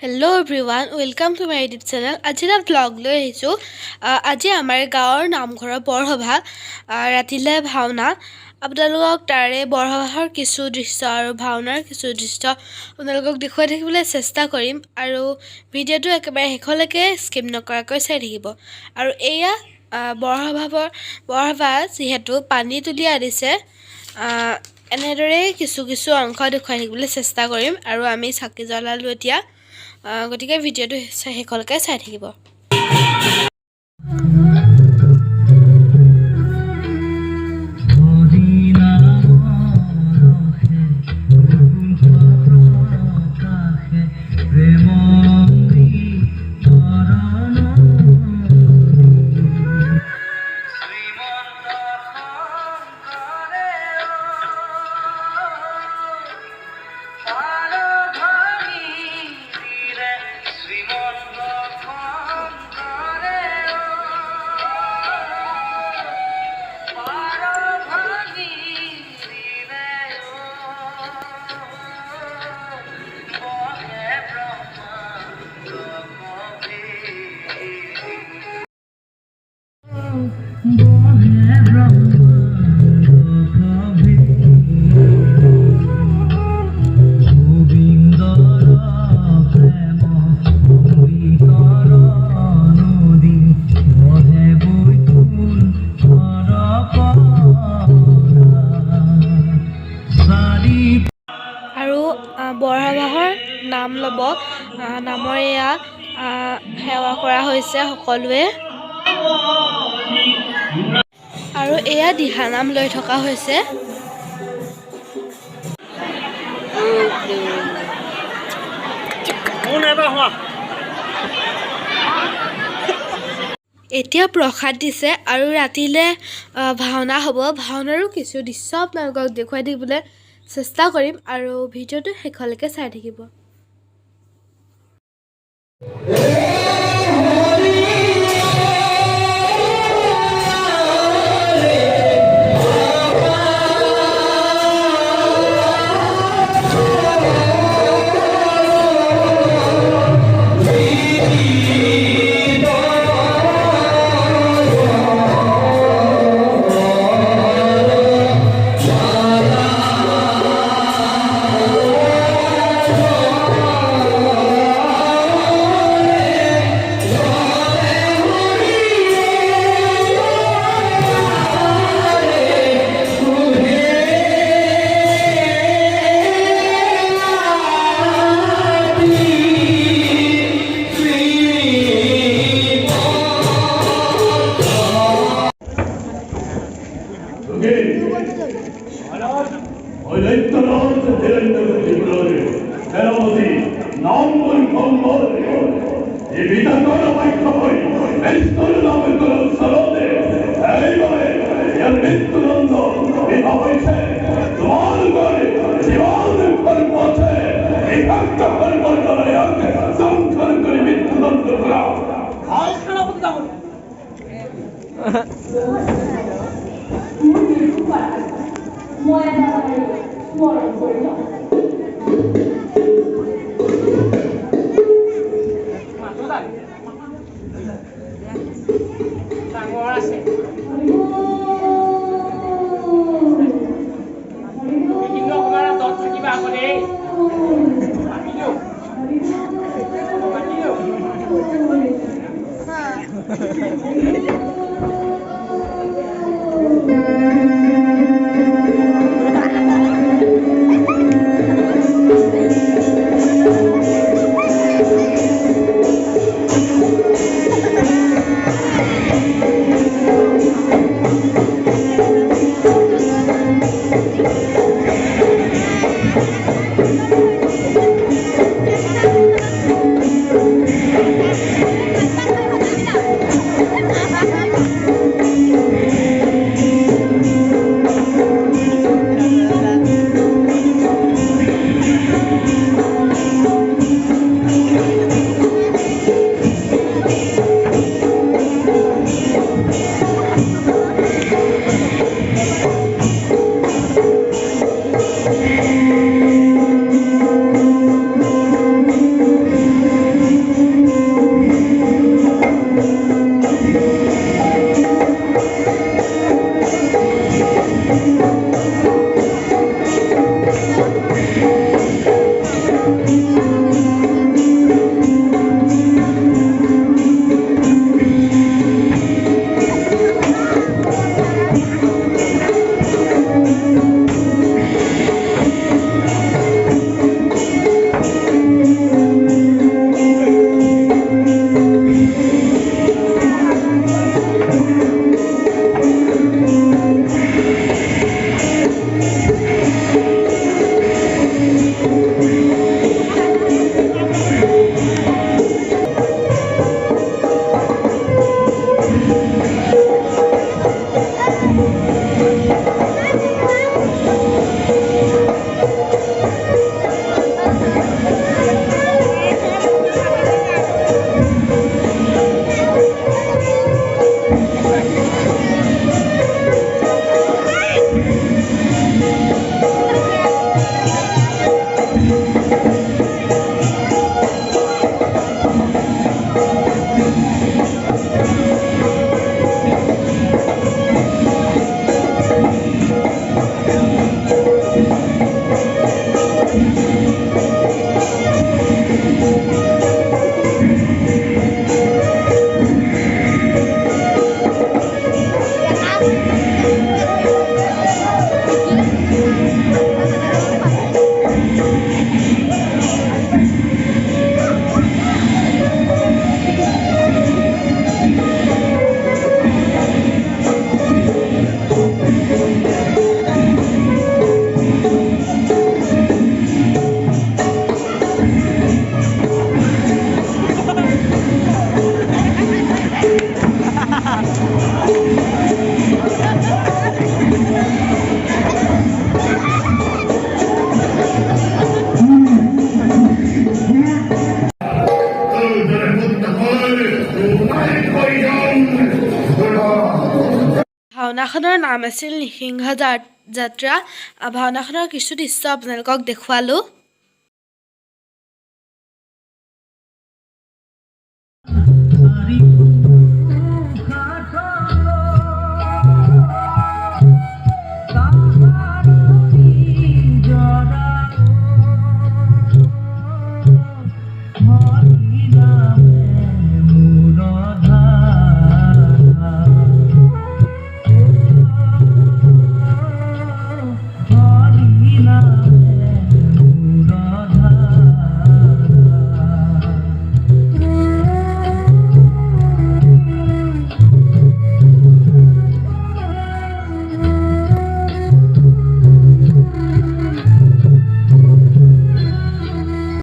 Hello everyone, welcome to my YouTube channel. আজি এটা vlog লৈ আহিছো। আজি আমাৰ গাঁৱৰ নামঘৰৰ বৰসভা ৰাতিলে ভাওনা আপোনালোকক তাৰে বৰসভাৰ কিছু দৃশ্য আৰু ভাওনাৰ কিছু দৃশ্য আপোনালোকক দেখুৱাই থাকিবলৈ চেষ্টা কৰিম আৰু ভিডিঅ'টো একেবাৰে শেষলৈকে স্কিপ নকৰাকৈ চাই থাকিব আৰু এয়া বৰসভা যিহেতু পানী তুলি আনিছে এনেদৰে কিছু অংশ দেখুৱাই থাকিবলৈ চেষ্টা কৰিম আৰু আমি চাকি জ্বলালো এতিয়া গতিকে ভিডিঅ'টো শেষলৈকে চাই থাকিব। বৰসভাৰ নাম ল'ব নামৰ এয়া সেৱা কৰা হৈছে সকলোৱে আৰু এয়া দিহানাম লৈ থকা হৈছে। এতিয়া প্ৰসাদ দিছে আৰু ৰাতিলে ভাওনা হ'ব। ভাওনাৰো কিছু দৃশ্য আপোনালোকক দেখুৱাই দিবলৈ চেষ্টা কৰিম আৰু ভিডিঅ'টো শেষলৈকে চাই থাকিব। ভাওনাখনৰ নাম আছিল নিসিংহ যাত্ৰা। ভাওনাখনৰ কিছু দৃশ্য আপোনালোকক দেখুৱালোঁ। Hari